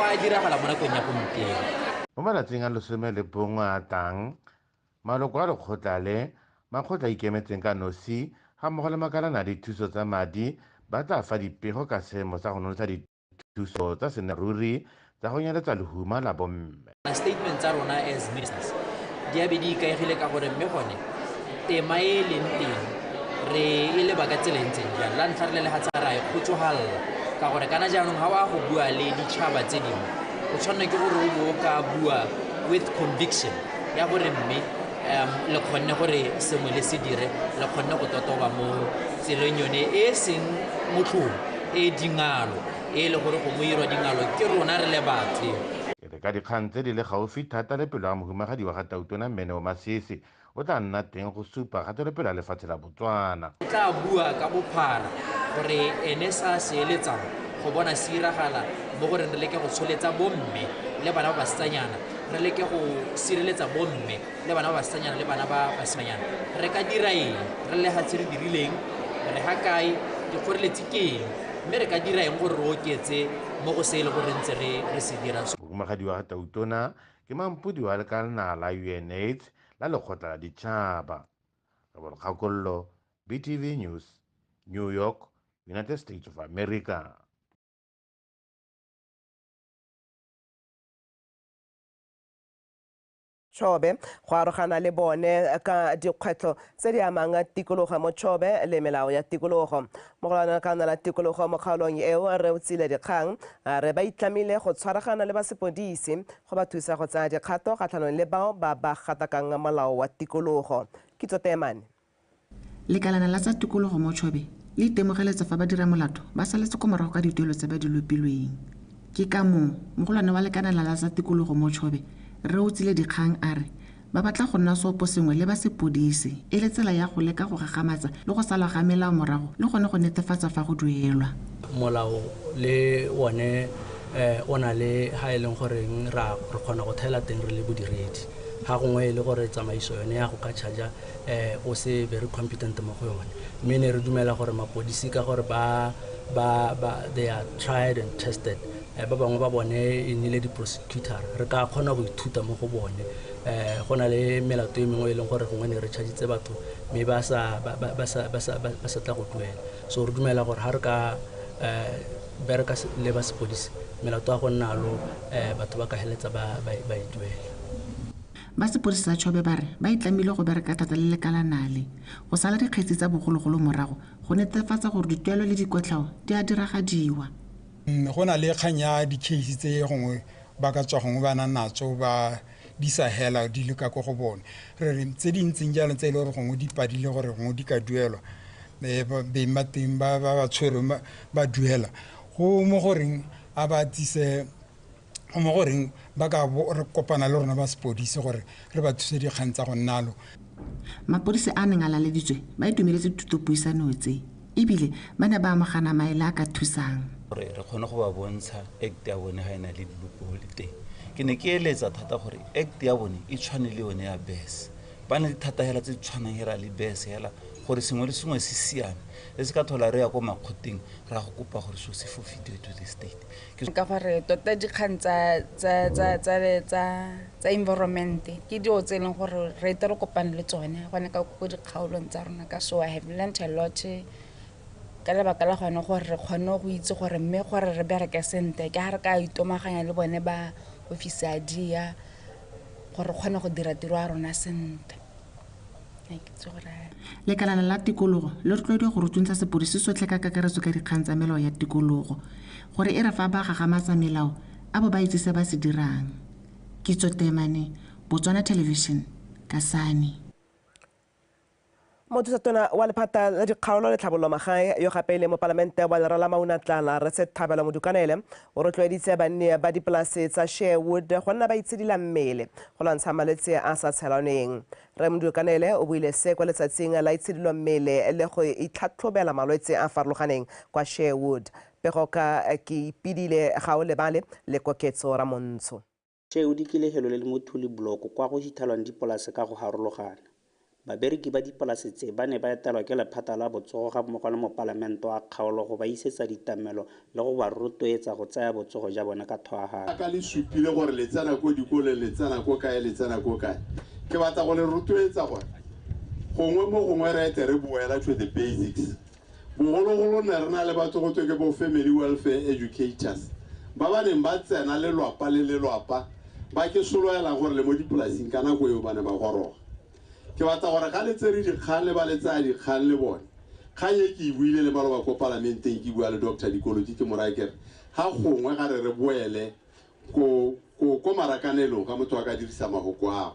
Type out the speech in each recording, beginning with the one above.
a diragala mo nakong ya gompieno. Mo malatsing a lesome le bongwe a tlang maloko a lekgotla le makgotla ikemetseng ka nosi ga mmogo le makalana a dithuso tsa madi ba tla fa dipego ka seemo sa go nonotsha dithuso tsa seneruri tsa go nyeletsa lehuma la bomme. Statement tsa rona as ministers di a be di ikaegile ka gore mme gone tema e leng teng re e leba ka tsela ntseng jang. La ntlha re le legatsa ra e kgotsogalela ka gore kana jaanong ga wa go bua le ditšhaba tse dingwe o tshwanela ke gore o bo ka bua with conviction ya gore mme le kgonne gore sengwe le se dire le kgonne go totoba mo tseleng yone e seng motlhong e dingalo e le gore go mo irwa dingalo ke rona re le batho. Ka dikgang tse di le gaufi thata le pelo ga mohumagadi wa ga Tautona Mmene Masisi o tla nna teng go supa kgatelopele ya lefatshe la Botswana. O tla bua ka bophara gore ene sa seeletsang go bona se iragala mo gore re leke go tsholetsa bomme le bana ba basetsanyana, re leke go sireletsa bomme le bana ba basetsanyana le bana ba basimanyana. Re ka dira eng re le gatse re dirileng re ga kae dikgoreletsi ke eng mme re ka dira eng gore re oketse mo go se le gore ntse re se dira. Mohumagadi wa ga Tautona ke mampudi wa lekalana la UNAIDS la lekgotla la ditšhaba. Kgakollo, BTV News, New York, United States of America. Chobe go arogana le bone ka dikgwetlho tse di amang tikologo mo Chobe le melao ya tikologo. Mo go lona ka la tikologo mo kgaolong eo re utsile dikgang re ba itlamile go tshwaragana le ba sepodisi go ba thusa go tsaya dikgato kgatlhanong le bao ba gatakang molao wa tikologo. Kitso Temane. Lekalana la tsa tikologo mo Chobe le itemogeletsa fa ba dira molato ba saletse ko morago ka dituelo tse ba di lopilweng. Ke ka mo go lona wa lekalana la tsa tikologo mo Chobe re utsile dikgang a re ba batla go nna sopo sengwe le ba sepodisi e le tsela ya go leka go gagamatsa le go sala ga melao morago le gone go netefatsa fa go duelwa. Molao le one o na le ha e leng gore re kgona go thela teng re le bodiredi ga gongwe e le gore tsamaiso yone ya go ka charge o se very competent mo go yone mme ne re dumela gore mapodisi ka gore they are tried and tested ba bangwe ba bone e nile di-prosecutor re ka kgona go ithuta mo go bone go na le melato e mengwe e leng gore gongwe ne re chargitse batho mme ba sa tla go duela so re dumela gore ga re ka bereka le ba sepodisi melato a go nna alo batho ba ka heletsa ba e duela. Ba sepodisi sa Chobe ba re ba itlamile go bereka thata le lekalanale go sala dikgetsi tsa bogologolo morago go netefatsa gore dituelo le dikotlhao di a diragadiwa. Go na le kgang ya di-case tse gongwe ba ka tswa gongwe ba na natso ba di sa hela di le ka go bone re re tse di ntseng jalo tse le gore gongwe di padile gore gongwe di ka duelwa be mateng ba tshwere ba duela go mo goreng a ba tsise go mo goreng ba ka re kopana le rona ba sepodisi gore re ba thuse dikgang tsa go nnalo. Mapodisi a neng a laleditswe ba itumeletse thutopuisano tse ebile ba ne ba amogana maele a ka thusang re kgone go ba bontsha act ya bone ga ena le loophole teng. Ke ne ke eletsa thata gore act ya bone e tshwane le yone ya bese ba ne thata hela tse tshwanang hela le bese hela gore sengwe le sengwe se siame le se ka thola re ya go makgoteng ra go kopa gore so se forfeited to the state ka gore tota dikgang tsa environment ke dio tse leng gore re tle re kopane le tsone gone ka go dikgaolong tsa rona ka so I have learned a lot ka lebaka la gone gore re kgone go itse gore mme gore re bereke sente ke ha re ka itomaganya le bone ba office a dia gore kgone go dira tiro a rona sente. Lekalana la tikologo le rotloediwa go rutuntsha sepodisi sotlhe ka kakaretso ka dikgang tsa melao ya tikologo gore e re fa ba gagamatsa melao a bo ba itse se ba se dirang. Kitso Temane, Botswana Television, Kasane. Mothusetona wa lephata la dikgaolo le tlhabololo magae yo gape le mo palamente wa lerala la Maunatlala re se Thabela Modukanele o rotloeditse banni ba dipolase tsa Sherwood go nna ba itsedila mmele go lwantsha malwetse a sa tshelaneng. Re Modukanele o buile se kwa letsatsing la itsedilo mmele le go itlhatlhobela malwetse a farologaneng kwa Sherwood. Pego ka ke ipidile ga o lebale le koketso ra Montsho. Sherwood ke lehelo le mo thuli block kwa go hithalwang dipolase ka go harologana. babereki ba dipolase tse ba ne ba etelwa ke lephata la botsogo ga mmogo le mo Palamente wa kgaolo go ba isetsa ditamelo le go ba rotloetsa go tsaya botsogo ja bona ka thoagano. Ka le supile gore le tsena ko dikole le tsena ko kae le tsena ko kae ke batla go le rotloetsa gore gongwe mo gongwe re ete re boela to the basics. Bogologolo ne re na le batho go ke bo family welfare educators ba ba neng ba tsena le lwapa le lwapa ba ke soloela gore le mo dipolaseng ka nako eo ba ne ba goroga. Ke batla gore ga le tsere dikgang le ba le tsaya dikgang le bone kgang e ke e buile le maloba ko Palamenteng ke bua le Dr. Dikoloji ke morakere ga gongwe ga re boele ko marakanelong ga motho a ka dirisa mahoko ao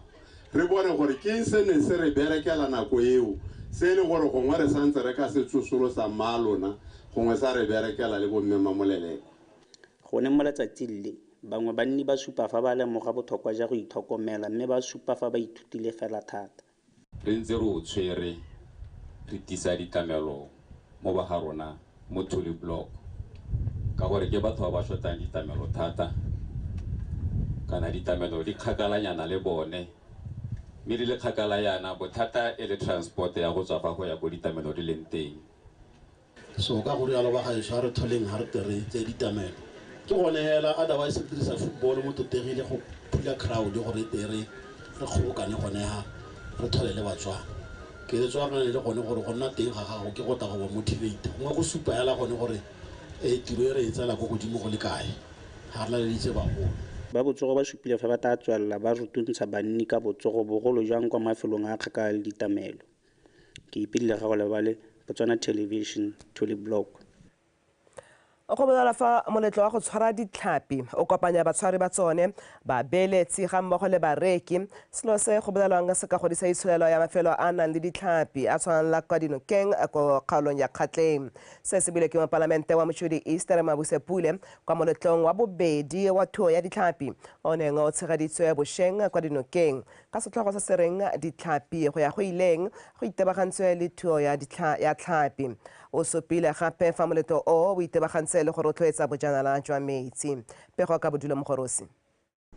re bone gore ke se ne se re berekela nako eo se le gore gongwe re santse re ka se tsosolosa mmalona gongwe sa re berekela le bomme mamoleleko. Go ne mo letsatsing le bangwe ba nni ba supa fa ba lemoga botlhokwa ja go itlhokomela mme ba supa fa ba ithutile fela thata. Re ntse re o tshwere re tisa ditamelo mo ba ga rona mo Thuli block ka gore ke batho ba shotang ditamelo thata kana ditamelo di kgakalanyana le bone mme di le kgakala yana bothata e le transport ya go tswa fa go ya go ditamelo di leng teng. So ka gore alo ba ga isha re tholeng ha re tere tse ditamelo ke gone hela otherwise re dirisa football mo totegile go pula crowd gore tere re kgobokane gone ha re thole le batswana ke le tswana le gone gore go nna teng ga gago ke go ta go motivate ngwa go supa yala gone gore tiro e re etsela go godimo go le kae ha rena le ditse ba go ba botsogo ba supile fa ba tla tswalla ba rutuntsha banni ka botsogo bogolo jang kwa mafelong a kgakala le ditamelo. Ke ipile ga go lebale Botswana television Thuli block. O go bolela fa moletlo wa go tshwara ditlhapi o kopanya batshwari ba tsone ba beeletsi ga mmogo le bareki selo se go bolelwang se ka godisa itsholelo ya mafelo a nang le ditlhapi a tshwanang la kwa dinokeng ko kgaolong ya Kgatleng se se bile ke mo Palamente wa Mochudi East re Mabusepule kwa moletlong wa bobedi wa thuo ya ditlhapi o neng o tshegaditswe bošeng kwa dinokeng ka setlhogo se se reng ditlhapi go ya go ileng go itebagantswe le thuo ya tlhapi o sopile gape fa moletlo o itebagantse le go rotloetsa bojanala jwa metsi pego ka Bodulo Mogorosi.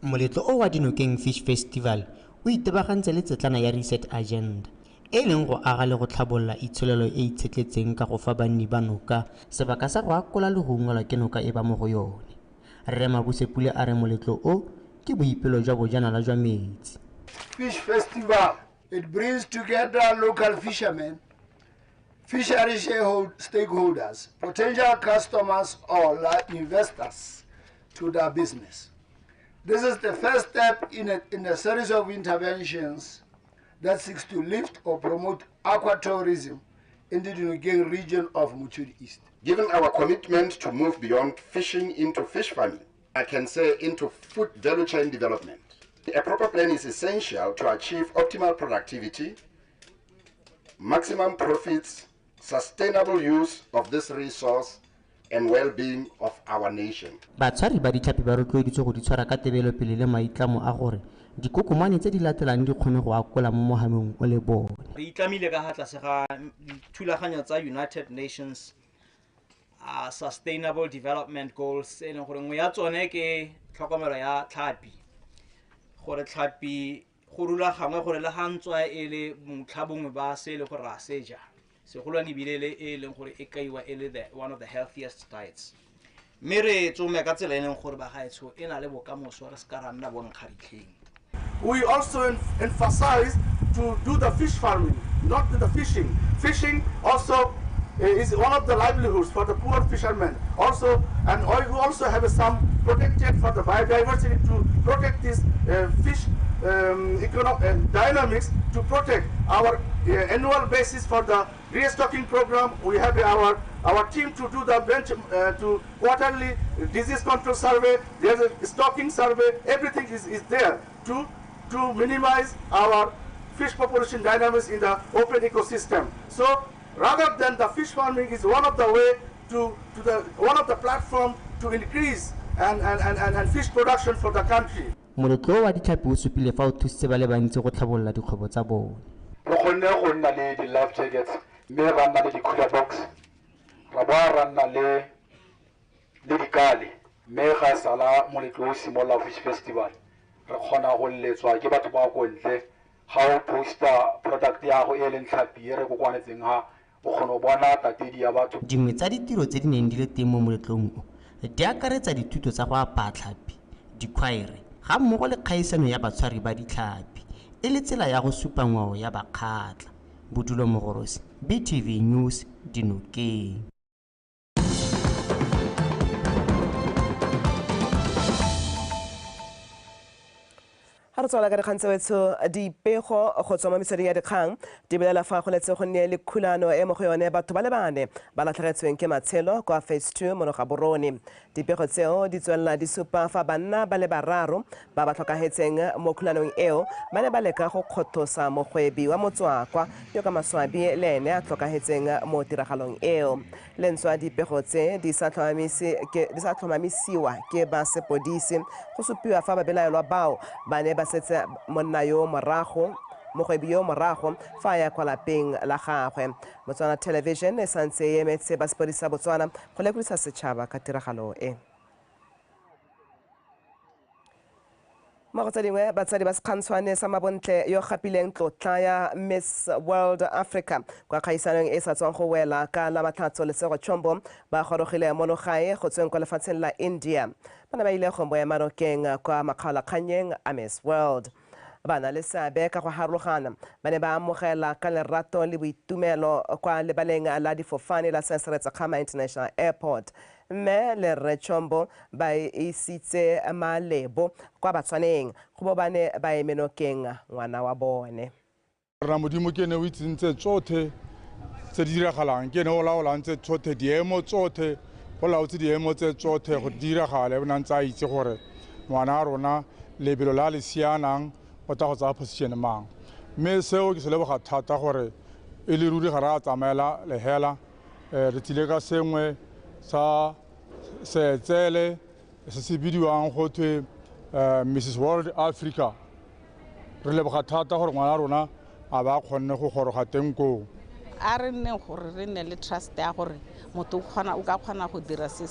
Moletlo o wa Dinokeng Fish Festival o itebagantse le tsetlana ya reset agenda e leng go aga le go tlhabolola itsholelo e itshetletseng ka go fa banni ba noka sebaka sa go akola le go ungwelwa ke noka e ba mo go yone. Re Mabusepule a re moletlo o ke boipelo jwa bojanala jwa metsi. Fish Festival, it brings together local fishermen, fishery stakeholders, potential customers or investors to their business. This is the first step in a series of interventions that seeks to lift or promote aquatourism in the Dinokeng region of Mochudi East. Given our commitment to move beyond fishing into fish farming, I can say into food value chain development, a proper plan is essential to achieve optimal productivity, maximum profits, sustainable use of this resource, and well-being of our nation. Batshwari ba ditlhapi ba rotloeditswe go di tshwara ka tebelo pele le maitlamo a gore dikokomane tse di latelang di kgone go akola mo mohameng o le bone. Re itlamile ka tlase ga thulaganyo tsa United Nations Sustainable Development Goals e leng gore nngwe ya tsone ke tlhokomelo ya tlhapi gore tlhapi go rulagangwe gore le gantswa e le motlhabongwe ba se le gore a seja segolwane bilele e leng gore e kaiwa e le one of the healthiest diets mme re tsome ka tsela e leng gore ba gaetsho e na le bokamoso re se ka ra nna bonkgaritlheng. We also emphasize to do the fish farming, not the fishing. Fishing also is one of the livelihoods for the poor fishermen. Also, and we also have some protected for the biodiversity to protect this fish economic dynamics, to protect our annual basis for the restocking program. We have our team to do the to quarterly disease control survey. There's a stocking survey. Everything is there to minimize our fish population dynamics in the open ecosystem. So rather than the fish farming is one of the way one of the platform to increase and fish production for the country. Moletlo wa ditlhapi o supile fa o thusitse ba le bantsi go tlhabolola dikgwebo tsa bone. Re kgonne go nna le di-life jackets mme ra nna le di-cooler box ra boa ra nna le dikale mme ga sala moletlo o simolola fish festival re kgona go letswa ke batho ba ko ntle ga o posta product ya go e leng tlhapi e re go kwanetseng ha o kgona go bona tatedi ya batho. Dingwe tsa ditiro tse di neng di le teng mo moletlong o di akaretsa dithuto tsa go apaya tlhapi, dikhwaere ga mmogo le kgaisano ya batshwari ba ditlhapi e le tsela ya go supa ngwao ya bakgatla. Bodulo Mogorosi, BTV News, Dinokeng. Ha re tswela ka dikgang tse dipego go tswa mo metsweding ya dikgang di bolela fa go letse go nne le khulano e mo go yone batho ba le bane ba latlhegetsweng ke matshelo kwa phase 2 mono ga borone. Dipego tseo di tswelela di supa fa banna ba le bararo ba ba tlhokagetseng mo khulanong eo ba ne ba leka go kgothosa mogwebi wa motswakwa yo ka maswabi le ene a tlhokagetseng mo tiragalong eo. Lentswe dipego tse di sa tlhomamisiwa ke ba sepodisi go supiwa fa babelaelwa bao ba ne ba setse monna yo morago mogwebi yo morago fa ya kwa lapeng la gagwe. Botswana Television e santse e emetse ba sepodisa Botswana go lekolisa setšhaba ka tiragalo e. Mo go tsa dingwe batsadi ba sekgantshwane sa mabontle yo gapileng tlotla ya Miss World Africa kwa kgaisanong e sa tswang go wela ka la matlhatso Lesego Chombo ba gorogile monogae go tsweng kwa lefatsheng la India. Bana ba ile go boya manokeng kwa makgaolakganyeng a Miss World. Bana le seabe ka go harologana ba ne ba amogela ka lerato le boitumelo kwa lebaleng la difofane la Senseretsa Khama International Airport. Mme le Rre Chombo ba isitse malebo kwa batswaneng go bo bane ba emenokeng ngwana wa bone. Ra modimo ke ne o itsintse tsotlhe tse di diragalang ke ne o laolang tse tsotlhe diemo tsotlhe go laotse diemo tse tsotlhe go diragale bona ntse a itse gore ngwana a rona lebelo la le sianang o tla go tsaya position mang. Mme seo ke se leboga thata gore e le ruri ga re a tsamaela lehela re tlile ka sengwe sa seetsele se se bidiwang go thwe Mrs World Africa. Re leboga thata gore ngwana rona a ba kgonne go goroga teng koo. A re nne gore re nne le trust ya gore motho o ka kgona go dira se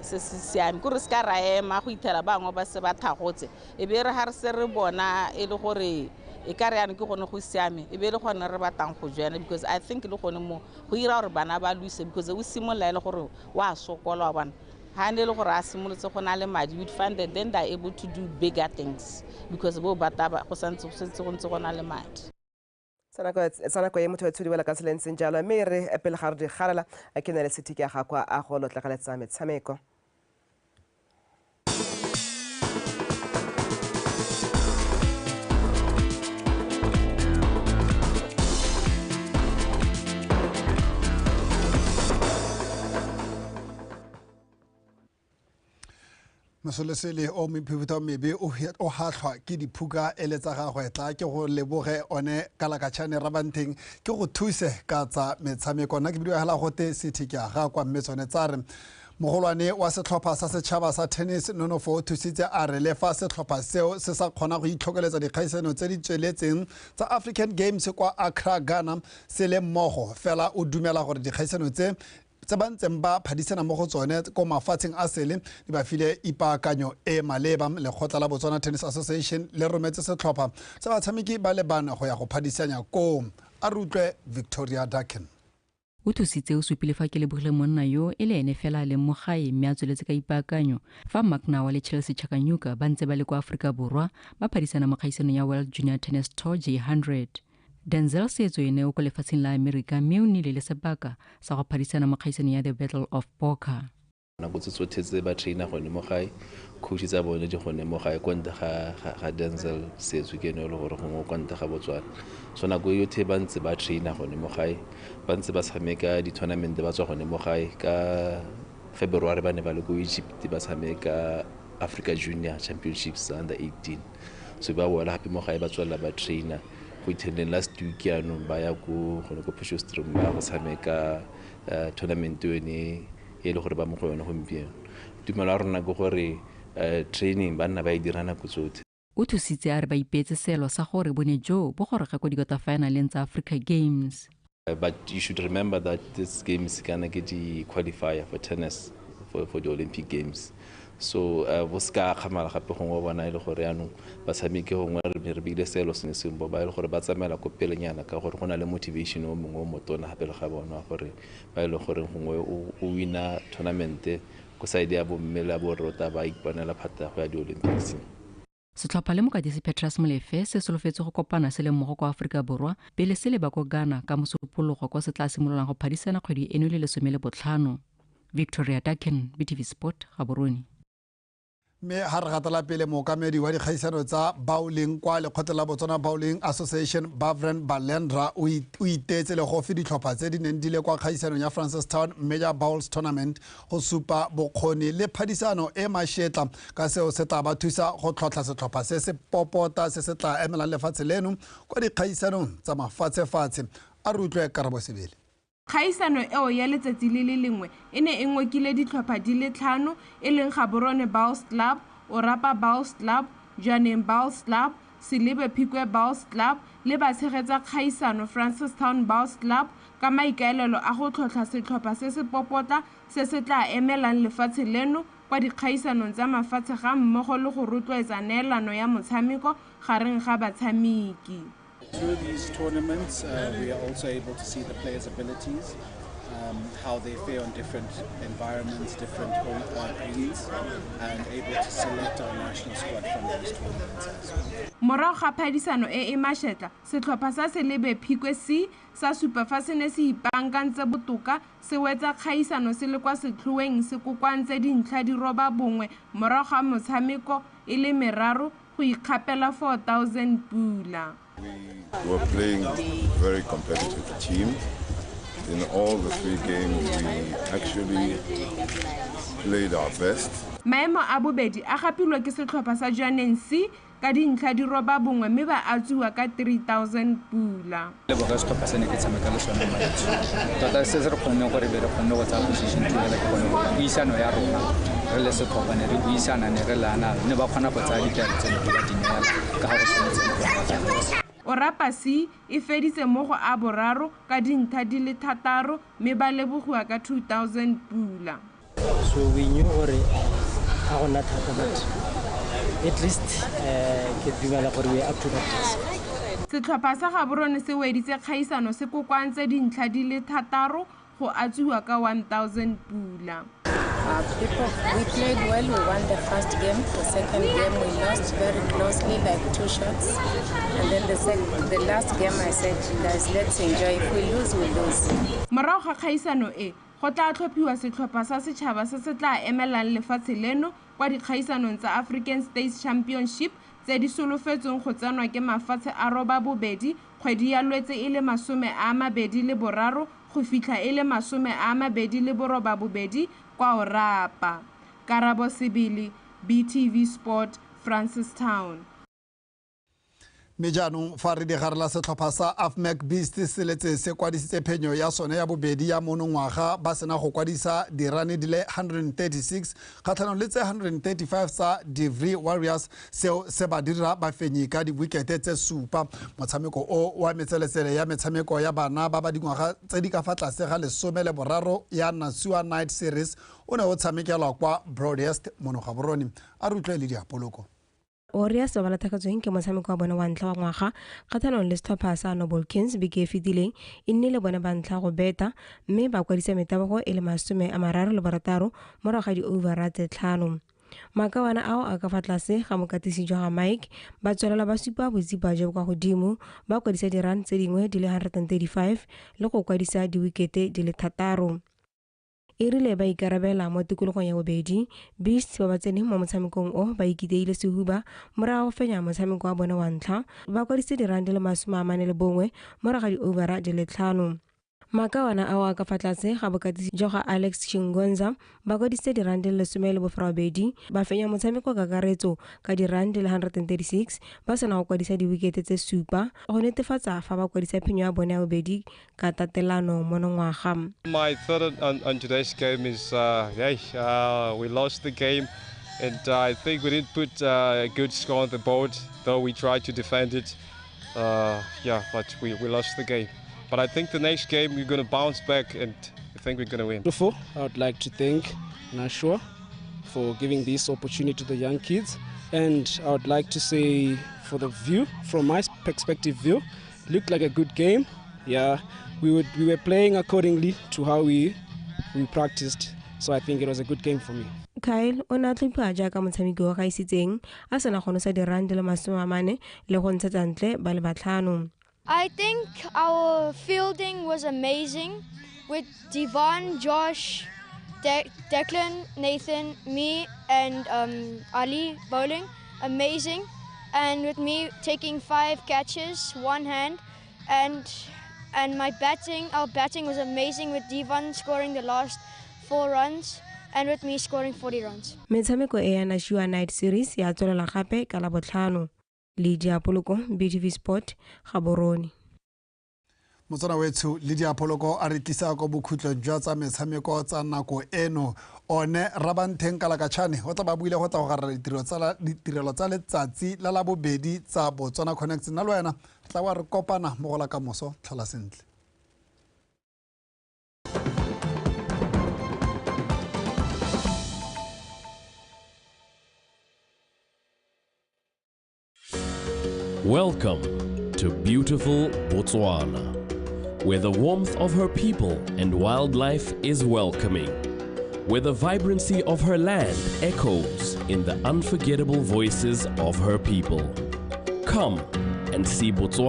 siame kore se ka ra ema go ithela bangwe ba se ba thagotse e be re ha re se re bona e le gore e ka re yana ke gone go siame e be le gone re batang go joina because I think le gone mo go ira gore bana ba luise because o simolla le gore wa sokola wa bona ha ne le gore a simolotse go na le madi we find that then they are able to do bigger things because bo bata go santse go ntse go na le madi. Sana kwa ye motho wa tsudi wala ka selentseng jalo mme re pele ga re di garela a ke na le setiki ya gakwa a go lotlegaletsa metshameko. Mosolesele o mephuta mebe o hatlhwa ke diphuka eletsa gagwe tla ke go leboge one kalakatšhane rabanteng ke go thuse ka tsa metshameko nna ke bidio hela gote setiki ya ga kwa mme tsone tsa re mogolwane wa setlhopha sa setšhaba sa tennis nonofo o thusitse a re le fa setlhopha seo se sa kgona go itlhokeletsa dikgaisano tse di tsweletseng tsa African Games kwa Accra, Ghana se le mmogo fela o dumela gore dikgaisano tse ba ntseng ba phadisana mo go tsone ko mafatsheng a sele di ba file ipaakanyo e maleba lekgotla la Botswana Tennis Association le rometse setlhopha se batshameki ba le bane go ya go phadisanya ko a rutlwe Victoria Daken. O thusitse o supile fa ke lebogile monna yo e le ene fela le mogae mme a tsweletse ka ipaakanyo fa Maknawa le Chelsea Chakanyuka ba ntse ba le kwa Afrika Borwa ba phadisana mo kgaisano ya World Junior Tennis Tour J100. Denzel SETSWANA o ko lefatsheng la America mme o nnile le sebaka sa go phadisana mo kgaisano ya the Battle of Boka. Nako tse tsotlhe tse ba traina gone mo gae coach tsa bone di gone mo gae konte ga Denzel SETSWANA ke no le gore go konte ga Botswana so nako yo the ba ntse ba traina gone mo gae ba ntse ba tshameka di tournament ba tswa gone mo gae ka February ba ne ba le go Egypt ba tshameka Africa Junior Championships under 18 so ba bola happy mo gae ba tswela ba traina go ithelen last week ya no ba ya go Potchefstroom ba go tshameka tournament yone e le gore ba mo go yona gompieno tumelo a rona go gore training ba nna ba e dirana go tsotlhe. O thusitse a re ba ipetse selo sa gore bone jo bo goroga go di-quarter finaleng tsa Africa Games. But you should remember that this game is gonna get the qualifier for tennis for the Olympic Games. so bo ska kgamala gape gongwe bona e le gore yaanong batshameki gongwe re bile selo se ne se bo ba e le gore ba tsamela ko pelenyana ka gore go na le motivation o mongwe o motona gape le ga bona gore ba e le gore gongwe o wina tournamente ko side ya bomme le bo rota ba iponela phata go ya di-Olympics. Setlhopha le mokatisi Petras Molefe se solofetse go kopana se le mmogo kwa Aforika Borwa pele se le ba ko Ghana ka mosopologo kwa se tla simololang go phadisana kgwedi eno le 15. Victoria Daken, BTV Sport, Gaborone. Me ha re gatela pele mookamedi wa dikgaisano tsa bowling kwa lekgotla la Botswana Bowling Association Bavren Balendra o itetse le go fe ditlhopha tse di neng di le kwa kgaisanong ya Francistown Major Bowls Tournament go supa bokgoni le phadisano e mashetla ka seo se tla ba thusa go tlhotlha setlhopha se se popota se se tla emelang lefatshe leno kwa dikgaisanong tsa mafatshefatshe. A re utlwe Karabo Sebele. Kgaisano eo ya letsatsi le lengwe e ne e ngokile ditlhopha di le 5 e leng Gaborone Bowls Club, Orapa Bowls Club, Janeng Bowls Club, Silibe Phikwe Bowls Club le ba tshegetsa kgaisano Francistown Bowls Club ka maikaelelo a go tlhotlha setlhopha se se popota se se tla emelang lefatshe leno kwa dikgaisanong tsa mafatshe ga mmogo le go rotloetsa neelano ya motshameko gareng ga batshameki. Through these tournaments, we are also able to see the players' abilities, how they fare on different environments, different leagues, and able to select our national squad from these tournaments as well. Morago ga phadisano e mashetla setlhopha sa Selebe Phikwe C sa supa se ne se ipankantse botoka se wetsa kgaisano se le kwa setlhoeng se kokwantse dintlha di roba bongwe morago ga motshameko e le meraro go ikgapela 4,000 pula. We were playing very competitive team. In all the 3 games, we actually played our best. Maemo a bobedi a gapilwe ke setlhopha sa Janeng C ka dintlha di roba bongwe mme ba atsiwa ka 3,000 pula. Le boga setlhopha se ne ke tshameka le sona maitse. Tota se re kgonne gore be re kgonne go tsaya position ke le ke kgonne go buisano ya rona. Re le setlhopha ne re buisana ne re lana ne ba kgona go tsaya ditaelo tse ne ke ba dineela ka ga go tshwanetse. Orapa C e feditse mo go a boraro ka dintlha di le 6 mme ba lebogiwa ka 2,000 pula. So we knew gore ga gona thata but at least ke dumela gore we up to the task. Setlhopha sa Gaborone se weditse kgaisano se kokwantse dintlha di le 3 go atsiwa ka 1,000 pula. We played well, we won the first game. The second game we lost very closely, like 2 shots. And then the last game I said, guys, let's enjoy. If we lose, we lose. Morago ga kgaisano e, go tla tlhophiwa setlhopha sa setšhaba se se tla emelang lefatshe leno kwa dikgaisanong tsa African States Championship tse di solofetsweng go tsenwa ke mafatshe a roba bobedi kgwedi ya Lwetse e le 23 go fitlha e le 28 kwa Orapa. Karabo Sebele, BTV Sport, Francistown. Me jaanong fa re digarela setlhopha sa Afmac Beast se letse se kwadisitse phenyo ya sone ya bobedi ya monongwaga ba sena go kwadisa dirane di le 136 kgatlhanong le tse 135 tsa Divry Warriors seo se ba dira bafenyi ka diwikete tse 7. Motshameko o wa metseletsele ya metshameko ya bana ba ba dingwaga tse di ka fa tlase ga 13 ya Nasiwa Night Series o ne o tshamekelwa kwa Broadcast Monogaborone. A re utlwe le diapoloko. Warriors ba lathakatsweng ke motshameko wa bona wa ntlha wa ngwaga kgathanong le setlhopha sa Noble Kings beke fetileng e nnile bona ba ntlha go beta mme ba kwadisa metabogo e le 36 morago ga di-overa tse 5. Makawana ao a ka fa tlase ga mokatisi jwa ga Mike ba tswelela ba supa botsipa jo kwa godimo ba kwadisa dirun tse dingwe di le 135 le go kwadisa diwikete di le 3. E rile ba ikarabela mo tikologong ya bobedi. Beast ba tsene mo motshamekong o ba ikiteile sehuba morago fenya motshameko wa bona wa ntlha ba kwadise dirun di le 41 morago ga di-overa di le 5. Makawana ao a ka fa tlase ga bokatisi jwa ga Alex Chingonza ba kwadise dirun di le 12 ba fenya motshameko ka karetso ka dirun di le 136 ba sena go kwadisa diwikete tse 7 go netefatsa fa ba kwadisa phenyo ya bona ya bobedi ka tatelano monongwaga. My thought on today's game is we lost the game and I think we didn't put a good score on the board, though we tried to defend it. But we lost the game. But I think the next game we're going to bounce back and I think we're going to win. Before, I would like to thank Nashua for giving this opportunity to the young kids. And I would like to say, for the view, from my perspective view, looked like a good game. Yeah, we were playing accordingly to how we practiced. So I think it was a good game for me. Kyle o na tlhophiwa jaaka motshameki wa gaisitseng a sena go nosa dirang di le 40 le go ntshetsa ntle ba le batlhano. I think our fielding was amazing with Devon, Josh, Declan, Nathan, me, and Ali bowling. Amazing. And with me taking 5 catches, 1 hand, and my batting, our batting was amazing with Devon scoring the last 4 runs and with me scoring 40 runs. Metshameko e ya Nashua Night Series ya tswelela gape ka la botlhano. Lydia Poloko, BTV Sport, Gaborone. Motsana wethu Lydia Poloko a re tlisa go bokhutlo jwa tsa metshameko tsa nako eno one Rabantheng Kalakachane o tla ba buile go tla go gara ditirelo tsa letsatsi la la bobedi tsa Botswana Connect nna le wena tla wa re kopana mo go la ka moso tlhola sentle. Welcome to beautiful Botswana, where the warmth of her people and wildlife is welcoming, where the vibrancy of her land echoes in the unforgettable voices of her people. Come and see Botswana.